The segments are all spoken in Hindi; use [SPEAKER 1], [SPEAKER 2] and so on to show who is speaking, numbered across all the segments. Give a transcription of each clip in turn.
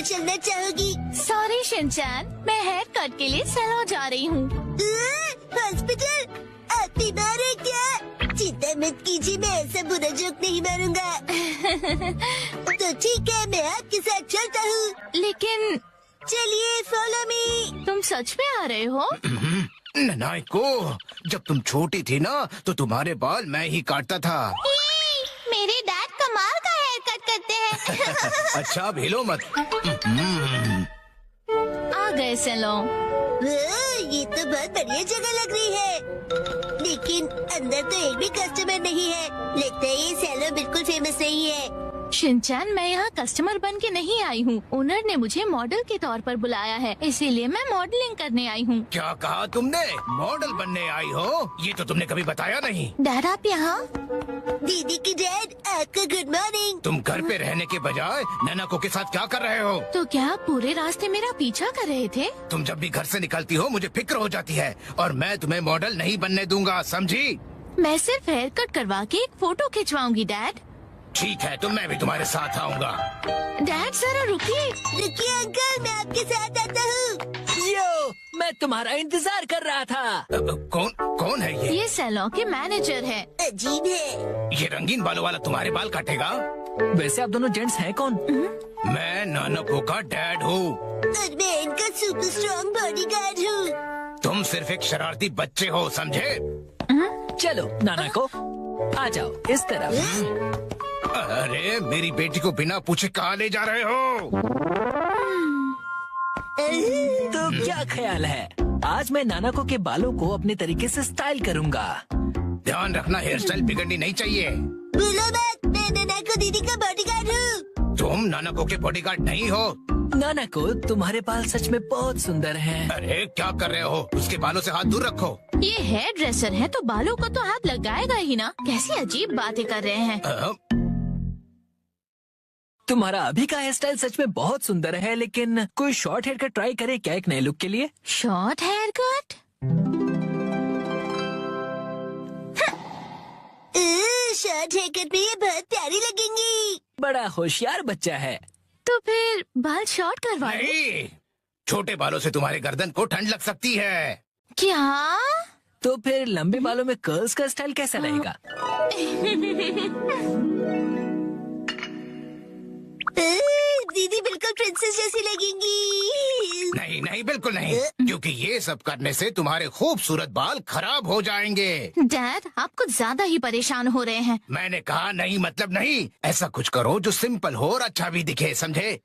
[SPEAKER 1] चलना चाहोगी?
[SPEAKER 2] सॉरी शिनचैन, मैं हेयर कट के लिए सैलून जा रही हूँ।
[SPEAKER 1] हॉस्पिटल? आप बीमार है क्या? चिंता मत कीजिए, मैं ऐसा बुरा जोक नहीं मारूंगा। तो ठीक है, मैं आपके साथ चलता हूँ।
[SPEAKER 2] लेकिन
[SPEAKER 1] चलिए, फॉलो मी।
[SPEAKER 2] तुम सच में आ रहे हो?
[SPEAKER 3] ननाको, जब तुम छोटी थी ना तो तुम्हारे बाल मैं ही काटता था।
[SPEAKER 2] मेरे डैड कमाल का हेयर कट करते हैं।
[SPEAKER 3] अच्छा, भेलो मत।
[SPEAKER 2] आ गए सैलून।
[SPEAKER 1] ये तो बहुत बढ़िया जगह लग रही है, लेकिन अंदर तो एक भी कस्टमर नहीं है। लगता है ये सैलून बिल्कुल फेमस नहीं है।
[SPEAKER 2] शिनचैन, मैं यहाँ कस्टमर बन के नहीं आई हूँ। ओनर ने मुझे मॉडल के तौर पर बुलाया है, इसीलिए मैं मॉडलिंग करने आई हूँ।
[SPEAKER 3] क्या कहा तुमने? मॉडल बनने आई हो? ये तो तुमने कभी बताया नहीं।
[SPEAKER 2] डैड, आप यहाँ?
[SPEAKER 1] दीदी की डैड, आपको गुड मॉर्निंग।
[SPEAKER 3] तुम घर पे रहने के बजाय नैनाको के साथ क्या कर रहे हो?
[SPEAKER 2] तो क्या आप पूरे रास्ते मेरा पीछा कर रहे थे?
[SPEAKER 3] तुम जब भी घर से निकलती हो मुझे फिक्र हो जाती है, और मैं तुम्हें मॉडल नहीं बनने दूंगा, समझी?
[SPEAKER 2] मैं सिर्फ हेयर कट करवा के एक फोटो खिंचवाऊंगी डैड।
[SPEAKER 3] ठीक है, तो मैं भी तुम्हारे साथ आऊंगा।
[SPEAKER 2] डैड जरा रुकिए।
[SPEAKER 1] रुकिए अंकल, मैं आपके साथ आता हूँ।
[SPEAKER 4] यो, मैं तुम्हारा इंतजार कर रहा था।
[SPEAKER 3] कौन है ये?
[SPEAKER 2] ये सैलून के मैनेजर है।
[SPEAKER 1] अजीब है।
[SPEAKER 3] ये रंगीन बालों वाला तुम्हारे बाल काटेगा?
[SPEAKER 4] वैसे आप दोनों जेंट्स हैं कौन?
[SPEAKER 3] मैं नानको का डैड हूँ।
[SPEAKER 1] और मैं इनका सुपर स्ट्रॉन्ग बॉडीगार्ड हूँ।
[SPEAKER 3] तुम सिर्फ एक शरारती बच्चे हो, समझे?
[SPEAKER 4] चलो नाना को आ जाओ इस तरफ।
[SPEAKER 3] अरे, मेरी बेटी को बिना पूछे कहाँ ले जा रहे हो?
[SPEAKER 4] तो क्या ख्याल है, आज मैं नानाको के बालों को अपने तरीके से स्टाइल करूंगा।
[SPEAKER 3] ध्यान रखना, हेयर स्टाइल बिगड़नी नहीं चाहिए।
[SPEAKER 1] बोलो मत, मैं नानाको दीदी का बॉडीगार्ड हूँ।
[SPEAKER 3] तुम नानको के बॉडीगार्ड नहीं हो।
[SPEAKER 4] नानाको, तुम्हारे बाल सच में बहुत सुंदर हैं।
[SPEAKER 3] अरे क्या कर रहे हो? उसके बालों से हाथ दूर रखो।
[SPEAKER 2] ये हेयर ड्रेसर है तो बालों को तो हाथ लगाएगा ही ना। कैसी अजीब बातें कर रहे हैं।
[SPEAKER 4] तुम्हारा अभी का हेयर स्टाइल सच में बहुत सुंदर है, लेकिन कोई शॉर्ट हेयर कट ट्राई करे क्या एक नए लुक के लिए?
[SPEAKER 2] Short hair cut?
[SPEAKER 1] Short hair cut में ये बहुत प्यारी लगेंगी।
[SPEAKER 4] बड़ा होशियार बच्चा है।
[SPEAKER 2] तो फिर बाल शॉर्ट करवा लो।
[SPEAKER 3] नहीं, छोटे बालों से तुम्हारे गर्दन को ठंड लग सकती है।
[SPEAKER 2] क्या?
[SPEAKER 4] तो फिर लंबे बालों में कर्ल्स का स्टाइल कैसा रहेगा?
[SPEAKER 1] दीदी बिल्कुल प्रिंसेस जैसी लगेंगी।
[SPEAKER 3] नहीं नहीं, बिल्कुल नहीं, क्योंकि ये सब करने से तुम्हारे खूबसूरत बाल खराब हो जाएंगे।
[SPEAKER 2] डैड, आप कुछ ज्यादा ही परेशान हो रहे हैं।
[SPEAKER 3] मैंने कहा नहीं मतलब नहीं। ऐसा कुछ करो जो सिंपल हो और अच्छा भी दिखे, समझे?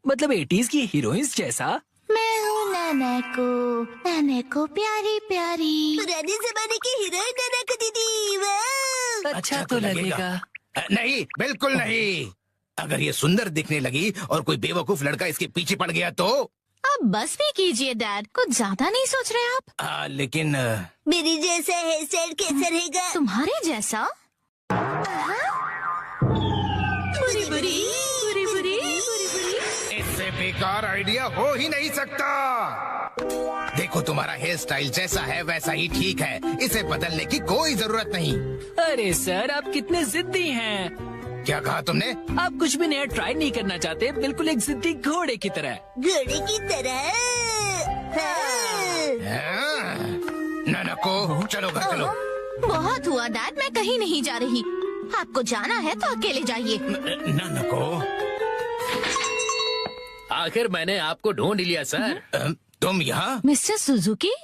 [SPEAKER 4] मतलब 80s की हीरोइंस जैसा?
[SPEAKER 2] मैं हूँ नानाको प्यारी प्यारी।
[SPEAKER 1] पुराने जमाने की हीरोइन नानाको दीदी। वाह!
[SPEAKER 4] अच्छा तो लगेगा।
[SPEAKER 3] नहीं, बिल्कुल नहीं। अगर ये सुंदर दिखने लगी और कोई बेवकूफ लड़का इसके पीछे पड़ गया तो?
[SPEAKER 2] अब बस भी कीजिए डैड, कुछ ज्यादा नहीं सोच रहे आप?
[SPEAKER 3] लेकिन
[SPEAKER 1] मेरी जैसा हेयर स्टाइल कैसा रहेगा?
[SPEAKER 2] तुम्हारे जैसा?
[SPEAKER 1] बुरी बुरी।
[SPEAKER 3] इससे बेकार आइडिया हो ही नहीं सकता। देखो, तुम्हारा हेयर स्टाइल जैसा है वैसा ही ठीक है, इसे बदलने की कोई जरूरत नहीं।
[SPEAKER 4] अरे सर, आप कितने जिद्दी हैं।
[SPEAKER 3] क्या कहा तुमने?
[SPEAKER 4] आप कुछ भी नया ट्राई नहीं करना चाहते, बिल्कुल एक जिद्दी घोड़े की तरह।
[SPEAKER 1] घोड़े की तरह।
[SPEAKER 3] नानको, चलो घर चलो।
[SPEAKER 2] बहुत हुआ डैड, मैं कहीं नहीं जा रही। आपको जाना है तो अकेले जाइए।
[SPEAKER 3] नानको,
[SPEAKER 5] आखिर मैंने आपको ढूंढ लिया सर।
[SPEAKER 3] तुम यहाँ?
[SPEAKER 2] Mister Suzuki?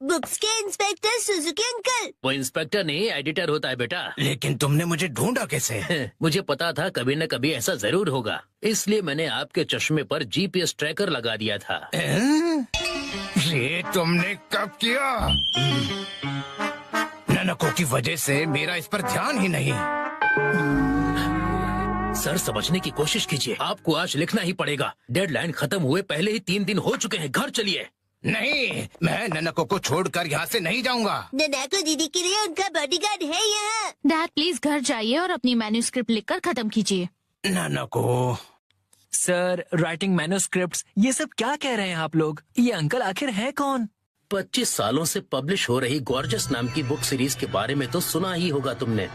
[SPEAKER 1] बुक्स के इंस्पेक्टर सुजुकी अंकल।
[SPEAKER 5] वो इंस्पेक्टर नहीं, एडिटर होता है बेटा।
[SPEAKER 3] लेकिन तुमने मुझे ढूंढा कैसे?
[SPEAKER 5] मुझे पता था कभी न कभी ऐसा जरूर होगा, इसलिए मैंने आपके चश्मे पर जीपीएस ट्रैकर लगा दिया था।
[SPEAKER 3] ये तुमने कब किया? नानको की वजह से मेरा इस पर ध्यान ही नहीं।
[SPEAKER 5] सर, समझने की कोशिश कीजिए, आपको आज लिखना ही पड़ेगा। डेडलाइन खत्म हुए पहले ही 3 दिन हो चुके हैं। घर चलिए।
[SPEAKER 3] नहीं, मैं नानको को छोड़कर यहाँ से नहीं जाऊँगा।
[SPEAKER 1] नानाको दीदी के लिए उनका बॉडीगार्ड है यहाँ।
[SPEAKER 2] डैड प्लीज घर जाइए और अपनी मैन्युस्क्रिप्ट लिखकर खत्म कीजिए।
[SPEAKER 3] नानको,
[SPEAKER 4] सर, राइटिंग मैन्युस्क्रिप्ट्स, ये सब क्या कह रहे हैं आप लोग? ये अंकल आखिर है कौन?
[SPEAKER 5] 25 सालों से पब्लिश हो रही गॉर्जस नाम की बुक सीरीज के बारे में तो सुना ही होगा तुमने।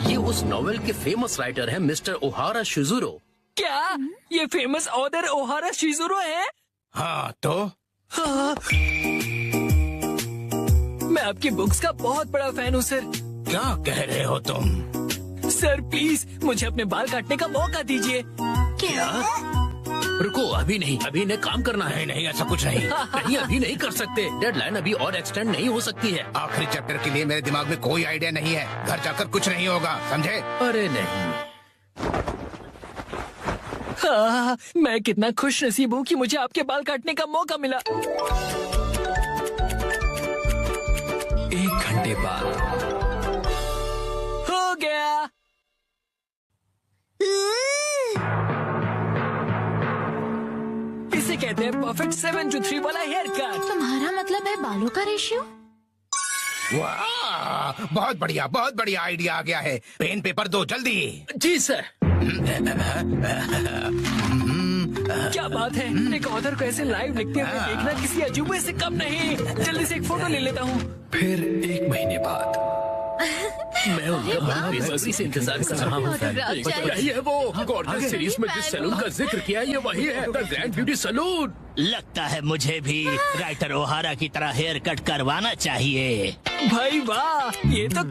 [SPEAKER 5] ये उस नॉवेल के फेमस राइटर हैं मिस्टर ओहारा शिजुरो।
[SPEAKER 4] क्या ये फेमस ऑथर ओहारा शिजुरो है?
[SPEAKER 3] हाँ तो
[SPEAKER 4] हाँ। मैं आपकी बुक्स का बहुत बड़ा फैन हूँ सर।
[SPEAKER 3] क्या कह रहे हो तुम?
[SPEAKER 4] सर प्लीज मुझे अपने बाल काटने का मौका दीजिए।
[SPEAKER 2] क्या?
[SPEAKER 5] रुको, अभी नहीं, अभी इन्हें काम करना है।
[SPEAKER 3] नहीं ऐसा कुछ नहीं।
[SPEAKER 5] नहीं, अभी नहीं कर सकते। डेडलाइन अभी और एक्सटेंड नहीं हो सकती है।
[SPEAKER 3] आखिरी चैप्टर के लिए मेरे दिमाग में कोई आइडिया नहीं है। घर जाकर कुछ नहीं होगा, समझे?
[SPEAKER 5] अरे नहीं,
[SPEAKER 4] हाँ, मैं कितना खुश नसीब हूँ कि मुझे आपके बाल काटने का मौका मिला। 1 घंटे बाद हो गया। इसे कहते हैं परफेक्ट 7 to 3 वाला हेयर कट।
[SPEAKER 2] तुम्हारा मतलब है बालों का रेशियो?
[SPEAKER 3] वाह, बहुत बढ़िया आइडिया आ गया है। पेन पेपर दो जल्दी।
[SPEAKER 5] जी सर।
[SPEAKER 4] क्या बात है, एक ऑथर को ऐसे लाइव लिखते हुए देखना किसी अजूबे से कम नहीं। जल्दी से एक फोटो ले लेता हूँ। फिर 1 महीने बाद
[SPEAKER 5] मैं उनका बहुत बेसब्री से इंतजार कर रहा हूँ।
[SPEAKER 2] Autograph चाहिए।
[SPEAKER 5] यही है वो गॉर्जियस सीरीज में जिस सैलून का जिक्र किया है, ये वही है, द ग्रैंड ब्यूटी सैलून।
[SPEAKER 6] लगता है मुझे भी राइटर ओहारा की तरह हेयर कट करवाना चाहिए।
[SPEAKER 4] भाई वाह, ये तो